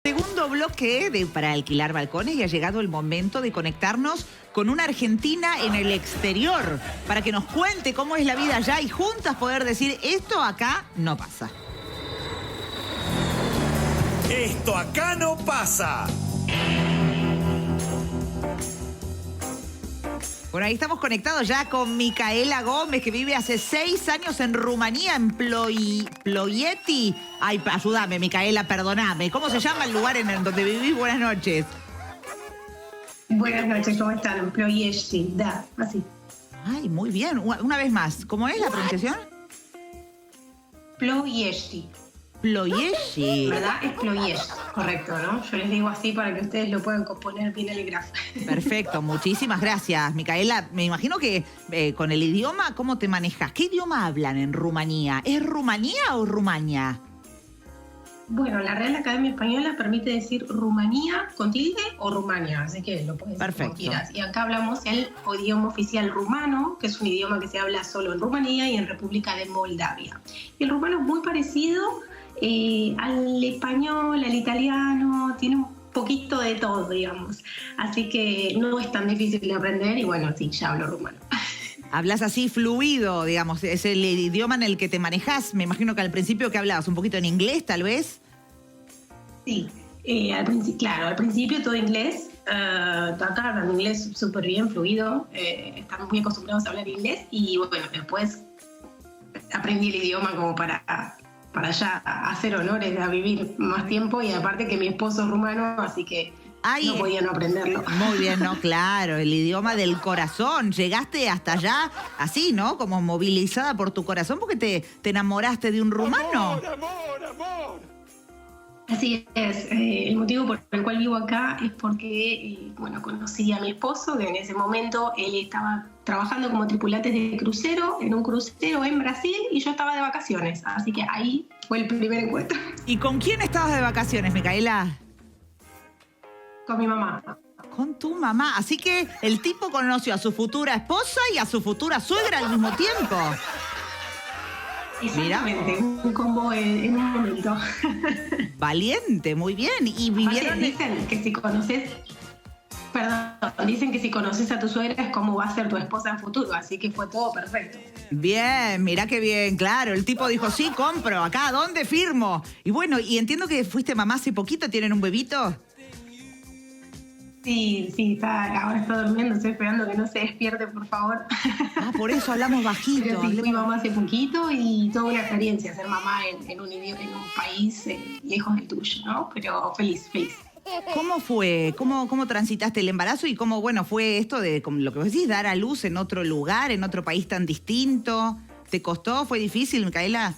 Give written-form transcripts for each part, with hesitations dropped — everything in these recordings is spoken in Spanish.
Segundo bloque para alquilar balcones y ha llegado el momento de conectarnos con una argentina en el exterior para que nos cuente cómo es la vida allá y juntas poder decir esto acá no pasa. Esto acá no pasa. Bueno, ahí estamos conectados ya con Micaela Gómez, que vive hace 6 años en Rumanía, en Ploieti. Ay, ayúdame, Micaela, perdóname. ¿Cómo se llama el lugar en donde vivís? Buenas noches. Buenas noches, ¿cómo están? Ploieti, da, así. Ay, muy bien. Una vez más, ¿cómo es la pronunciación? Ploieti. Ploieti. ¿Verdad? Es Ploieti, correcto, ¿no? Yo les digo así para que ustedes lo puedan componer bien el grafo. Perfecto, muchísimas gracias, Micaela. Me imagino que con el idioma, ¿cómo te manejas? ¿Qué idioma hablan en Rumanía? ¿Es Rumanía o Rumania? Bueno, la Real Academia Española permite decir Rumanía con tilde o Rumania, así que lo puedes decir como quieras. Y acá hablamos el idioma oficial rumano, que es un idioma que se habla solo en Rumanía y en República de Moldavia. Y el rumano es muy parecido al español, al italiano, tiene un poquito de todo, digamos. Así que no es tan difícil de aprender y bueno, sí, ya hablo rumano. Hablas así fluido, digamos, es el idioma en el que te manejas. Me imagino que al principio que hablabas un poquito en inglés, tal vez. Sí, claro, al principio todo inglés. Acá hablan inglés súper bien, fluido. Están muy acostumbrados a hablar inglés y bueno, después aprendí el idioma como para ya hacer honores a vivir más tiempo y aparte que mi esposo es rumano, así que no podía no aprenderlo. Muy bien, no, claro, el idioma del corazón. Llegaste hasta allá así, ¿no? Como movilizada por tu corazón porque te enamoraste de un rumano. Amor, amor, amor. Así es, el motivo por el cual vivo acá es porque, bueno, conocí a mi esposo, que en ese momento él estaba trabajando como tripulante de crucero, en un crucero en Brasil, y yo estaba de vacaciones, así que ahí fue el primer encuentro. ¿Y con quién estabas de vacaciones, Micaela? Con mi mamá. Con tu mamá. Así que el tipo conoció a su futura esposa y a su futura suegra al mismo tiempo. Exactamente, un combo en un momento. Valiente, muy bien. Y vivieron... Dicen que si conoces... Perdón, dicen que si conoces a tu suegra es como va a ser tu esposa en futuro, así que fue todo perfecto. Bien, mirá qué bien, claro. El tipo dijo, sí, compro, acá, ¿dónde firmo? Y bueno, y entiendo que fuiste mamá hace poquito, ¿tienen un bebito? Sí, ahora está durmiendo, estoy esperando que no se despierte, por favor. Ah, por eso hablamos bajito. Pero sí, fui mamá hace poquito y toda una experiencia ser mamá en un país lejos del tuyo, ¿no? Pero feliz. ¿Cómo fue? ¿Cómo transitaste el embarazo? Y cómo, bueno, fue esto de, como lo que vos decís, dar a luz en otro lugar, en otro país tan distinto. ¿Te costó? ¿Fue difícil, Micaela?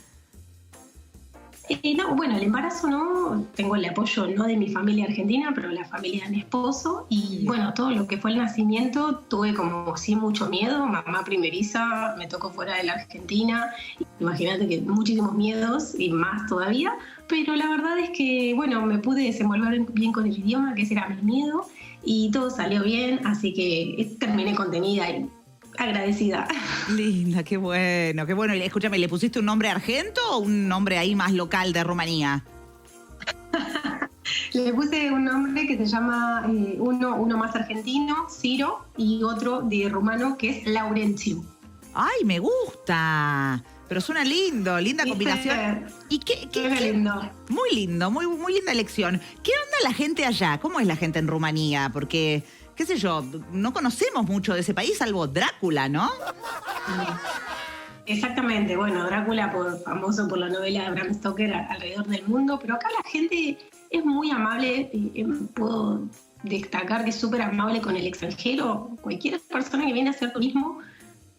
No, bueno, el embarazo no, tengo el apoyo no de mi familia argentina, pero la familia de mi esposo y bueno, todo lo que fue el nacimiento tuve como sí mucho miedo, mamá primeriza, me tocó fuera de la Argentina, imagínate que muchísimos miedos y más todavía, pero la verdad es que bueno, me pude desenvolver bien con el idioma, que ese era mi miedo y todo salió bien, así que terminé contenida y agradecida. Linda, qué bueno, qué bueno. Y escúchame, ¿le pusiste un nombre argento o un nombre ahí más local de Rumanía? Le puse un nombre que se llama, uno más argentino, Ciro, y otro de rumano que es Laurențiu. ¡Ay, me gusta! Pero suena lindo, linda combinación. ¿Y qué lindo? Muy lindo, muy linda elección. ¿Qué onda la gente allá? ¿Cómo es la gente en Rumanía? Porque, qué sé yo, no conocemos mucho de ese país, salvo Drácula, ¿no? Exactamente, bueno, Drácula famoso por la novela de Bram Stoker alrededor del mundo, pero acá la gente es muy amable, puedo destacar que es súper amable con el extranjero, cualquier persona que viene a hacer turismo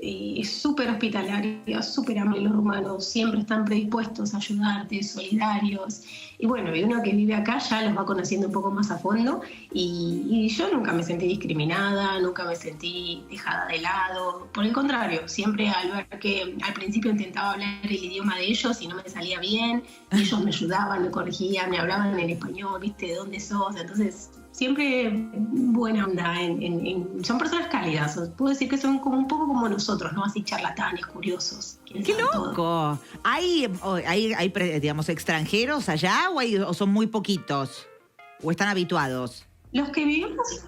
es súper hospitalaria, súper amable. Los rumanos siempre están predispuestos a ayudarte, solidarios. Y bueno, y uno que vive acá ya los va conociendo un poco más a fondo. Y yo nunca me sentí discriminada, nunca me sentí dejada de lado. Por el contrario, siempre al ver que al principio intentaba hablar el idioma de ellos y no me salía bien, ellos me ayudaban, me corregían, me hablaban en español, ¿viste? ¿De dónde sos? Entonces, siempre buena onda, son personas cálidas, puedo decir que son como un poco como nosotros, ¿no? Así charlatanes, curiosos. ¡Qué loco! ¿Hay, digamos, extranjeros allá o son muy poquitos? ¿O están habituados? Los que vivimos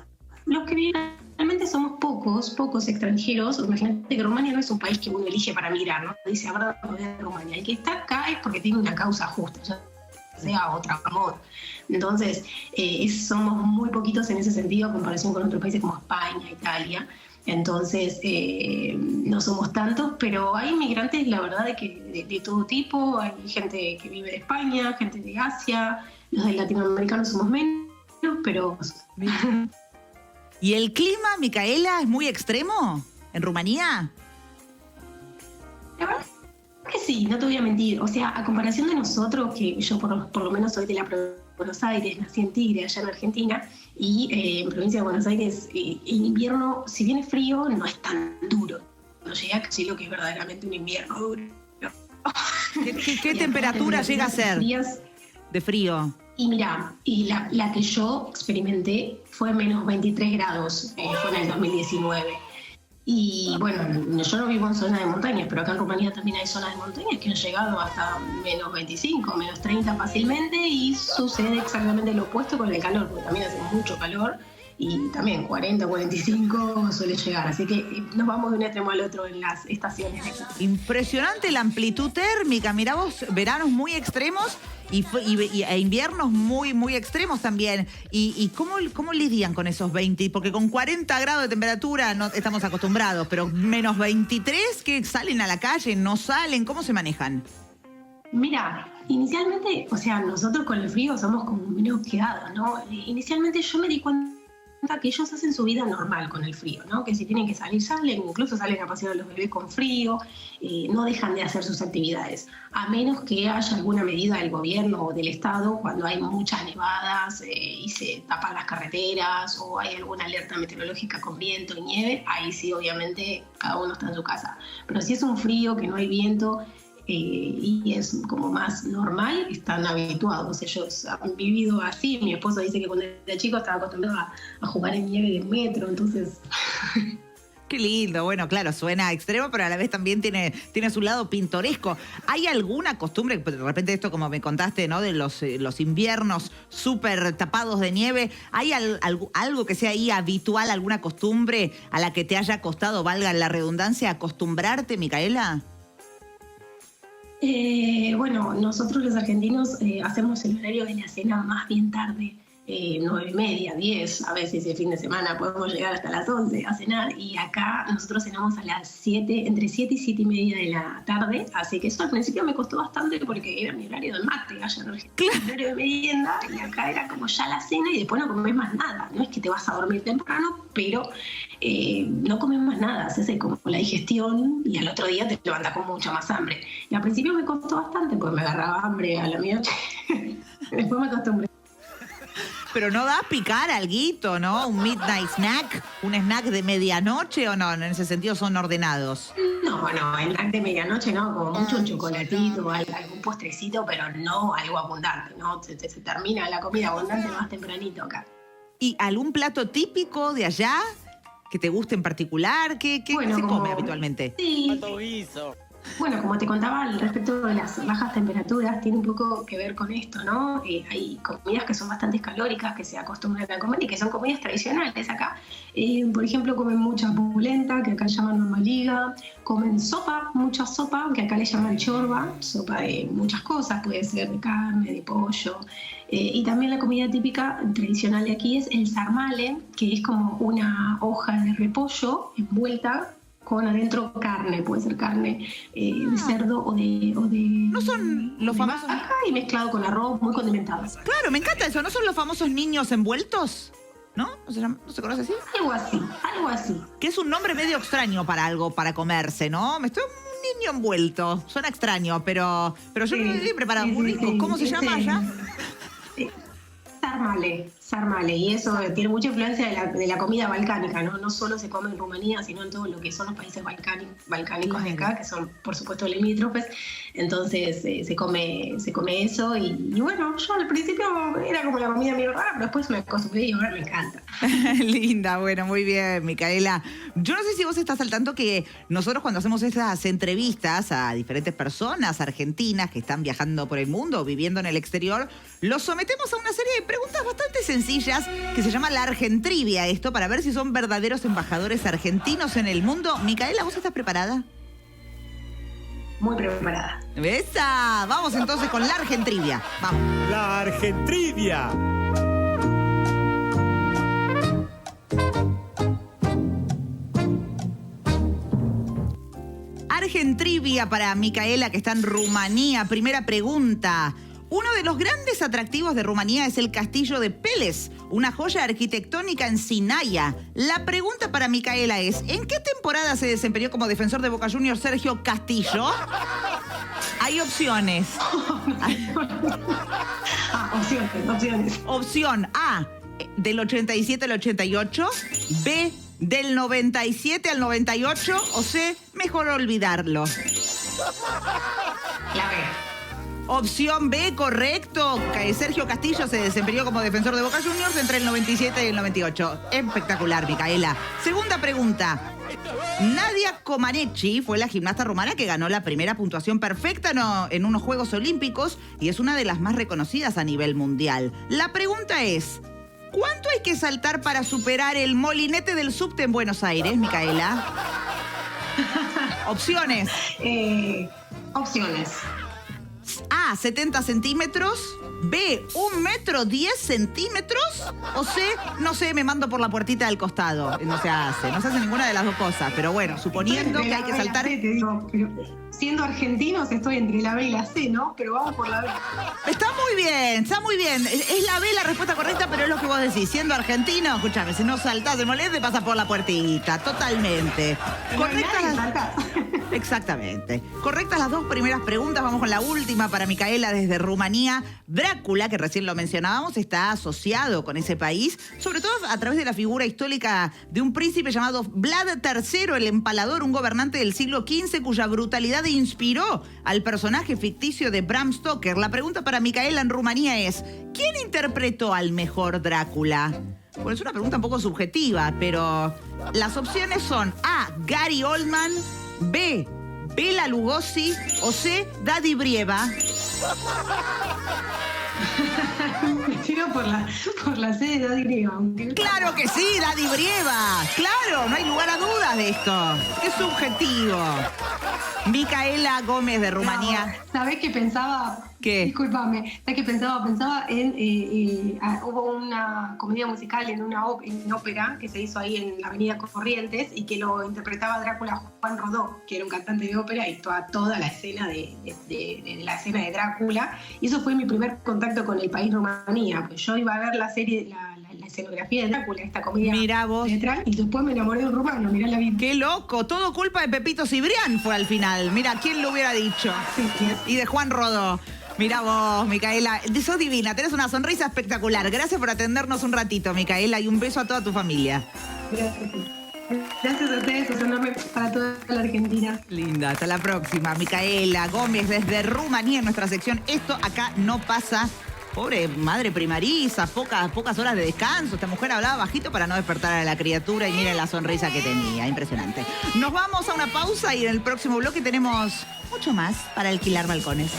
realmente somos pocos extranjeros. Imagínate que Rumania no es un país que uno elige para migrar, ¿no? Dice, ahora voy a Rumania. El que está acá es porque tiene una causa justa, ya sea otra amor. Entonces, somos muy poquitos en ese sentido, en comparación con otros países como España, Italia. Entonces, no somos tantos, pero hay inmigrantes, la verdad, de todo tipo. Hay gente que vive de España, gente de Asia. Los latinoamericanos somos menos, pero... ¿Y el clima, Micaela, es muy extremo en Rumanía? La verdad que sí, no te voy a mentir. O sea, a comparación de nosotros, que yo por lo menos soy de la provincia de Buenos Aires, nací en Tigre, allá en Argentina, y en provincia de Buenos Aires, en invierno, si bien es frío, no es tan duro. No llega casi lo que es verdaderamente un invierno duro. ¿Qué temperatura llega a ser de frío? Y mira, la que yo experimenté fue menos 23 grados, fue en el 2019. Y bueno, yo no vivo en zona de montañas, pero acá en Rumanía también hay zonas de montañas que han llegado hasta menos 25, menos 30 fácilmente, y sucede exactamente lo opuesto con el calor, porque también hace mucho calor y también 40, 45 suele llegar. Así que nos vamos de un extremo al otro en las estaciones. Impresionante la amplitud térmica. Mirá vos, veranos muy extremos e inviernos muy extremos también. ¿Y cómo lidian con esos 20? Porque con 40 grados de temperatura no estamos acostumbrados, pero menos 23, ¿que salen a la calle? ¿No salen? ¿Cómo se manejan? Mira, inicialmente, o sea, nosotros con el frío somos como menos quedados, ¿no? Inicialmente yo me di cuenta que ellos hacen su vida normal con el frío, ¿no? Que si tienen que salir, salen, incluso salen a pasear a los bebés con frío, no dejan de hacer sus actividades, a menos que haya alguna medida del gobierno o del Estado cuando hay muchas nevadas y se tapan las carreteras o hay alguna alerta meteorológica con viento y nieve, ahí sí, obviamente, cada uno está en su casa. Pero si es un frío, que no hay viento, y es como más normal, están habituados. Ellos han vivido así. Mi esposo dice que cuando era chico estaba acostumbrado a jugar en nieve de metro, entonces... Qué lindo, bueno, claro, suena extremo, pero a la vez también tiene su lado pintoresco. ¿Hay alguna costumbre, de repente esto como me contaste, ¿no? De los inviernos súper tapados de nieve, ¿hay algo que sea ahí habitual, alguna costumbre a la que te haya costado, valga la redundancia, acostumbrarte, Micaela? Bueno, nosotros los argentinos hacemos el horario de la cena más bien tarde, 9:30, 10, a veces el fin de semana podemos llegar hasta las 11 a cenar, y acá nosotros cenamos a las 7, entre 7 y 7:30 de la tarde, así que eso al principio me costó bastante porque era mi horario del mate, allá en Argentina, el horario de merienda, y acá era como ya la cena y después no comes más nada. No es que te vas a dormir temprano, pero no comes más nada, haces como la digestión y al otro día te levantas con mucha más hambre. Y al principio me costó bastante porque me agarraba hambre a la medianoche, después me acostumbré. Pero no da picar alguito, ¿no? Un midnight snack, un snack de medianoche, ¿o no? En ese sentido son ordenados. No, snack de medianoche no, como mucho un chocolatito, algún postrecito, pero no algo abundante, ¿no? Se termina la comida abundante más tempranito acá. ¿Y algún plato típico de allá que te guste en particular? ¿Qué se come habitualmente? Sí. Bueno, como te contaba, al respecto de las bajas temperaturas, tiene un poco que ver con esto, ¿no? Hay comidas que son bastante calóricas, que se acostumbran a comer y que son comidas tradicionales acá. Por ejemplo, comen mucha polenta, que acá llaman normaliga. Comen sopa, mucha sopa, que acá le llaman chorba, sopa de muchas cosas, puede ser de carne, de pollo. Y también la comida típica tradicional de aquí es el sarmale, que es como una hoja de repollo envuelta con adentro carne, puede ser carne de cerdo o de ¿No son los famosos? Vaca y mezclado con arroz, muy condimentado. Claro, me encanta eso. ¿No son los famosos niños envueltos? ¿No? ¿No se conoce así? Algo así. Que es un nombre medio extraño para algo para comerse, ¿no? Me estoy un niño envuelto. Suena extraño, pero yo lo he preparado muy rico. ¿Cómo se llama allá? Sarmale, y eso tiene mucha influencia de la comida balcánica, ¿no? No solo se come en Rumanía, sino en todo lo que son los países balcánicos de acá, que son, por supuesto, limítrofes. Entonces se come eso y bueno, yo al principio era como la comida medio rara, pero después me acostumbré y ahora me encanta. Linda, bueno, muy bien, Micaela. Yo no sé si vos estás al tanto que nosotros cuando hacemos estas entrevistas a diferentes personas argentinas que están viajando por el mundo o viviendo en el exterior, los sometemos a una serie de preguntas bastante sencillas que se llama la Argentrivia, esto, para ver si son verdaderos embajadores argentinos en el mundo. Micaela, ¿vos estás preparada? Muy preparada. ¡Esa! Vamos entonces con la Argentrivia. Vamos. La Argentrivia. Argentrivia para Micaela, que está en Rumanía. Primera pregunta. Uno de los grandes atractivos de Rumanía es el castillo de Peles, una joya arquitectónica en Sinaia. La pregunta para Micaela es, ¿en qué temporada se desempeñó como defensor de Boca Juniors Sergio Castillo? Hay opciones. Opciones. Opción A, del 87 al 88, B, del 97 al 98, o C, mejor olvidarlo. La B. Opción B, correcto. Sergio Castillo se desempeñó como defensor de Boca Juniors entre el 97 y el 98. Espectacular, Micaela. Segunda pregunta. Nadia Comaneci fue la gimnasta rumana que ganó la primera puntuación perfecta en unos Juegos Olímpicos y es una de las más reconocidas a nivel mundial. La pregunta es, ¿cuánto hay que saltar para superar el molinete del subte en Buenos Aires, Micaela? Opciones. Opciones. A, 70 centímetros. B, 1,10 metros. O C, no sé, me mando por la puertita del costado. No se hace ninguna de las dos cosas. Pero bueno, suponiendo que hay que saltar... C, te digo, pero siendo argentinos estoy entre la B y la C, ¿no? Pero vamos por la B. Está muy bien. Es la B la respuesta correcta, pero es lo que vos decís. Siendo argentino, escúchame, si no saltás de moleste, pasas por la puertita. Totalmente. Exactamente. Correctas las dos primeras preguntas. Vamos con la última para Micaela desde Rumanía. Drácula, que recién lo mencionábamos, está asociado con ese país, sobre todo a través de la figura histórica de un príncipe llamado Vlad III, el Empalador, un gobernante del siglo XV cuya brutalidad inspiró al personaje ficticio de Bram Stoker. La pregunta para Micaela en Rumanía es, ¿quién interpretó al mejor Drácula? Bueno, es una pregunta un poco subjetiva, pero las opciones son A, Gary Oldman, B, Bela Lugosi o C, Daddy Brieva. Me tiro por la C de Daddy Brieva. ¡Claro que sí, Daddy Brieva! ¡Claro! No hay lugar a dudas de esto. ¡Qué subjetivo! Micaela Gómez de Rumanía. No, ¿sabés qué pensaba? ¿Qué? Discúlpame. ¿Sabés qué pensaba? Pensaba en... hubo una comedia musical en una ópera que se hizo ahí en la avenida Corrientes y que lo interpretaba Drácula Juan Rodó, que era un cantante de ópera, y toda la escena de la escena de Drácula. Y eso fue mi primer contacto con el país Rumanía. Pues yo iba a ver la serie, la escenografía de Drácula, esta comedia teatral, y después me enamoré de un rumano. Mirá la vida. ¡Qué loco! Todo culpa de Pepito Cibrián fue al final. Mira, ¿quién lo hubiera dicho? Sí. Y de Juan Rodó. Mirá vos, Micaela, sos divina, tenés una sonrisa espectacular. Gracias por atendernos un ratito, Micaela, y un beso a toda tu familia. Gracias a ustedes, es un enorme para toda la Argentina. Linda, hasta la próxima. Micaela Gómez desde Rumanía en nuestra sección Esto Acá No Pasa. Pobre madre primariza, pocas horas de descanso. Esta mujer hablaba bajito para no despertar a la criatura y miren la sonrisa que tenía. Impresionante. Nos vamos a una pausa y en el próximo bloque tenemos mucho más para alquilar balcones.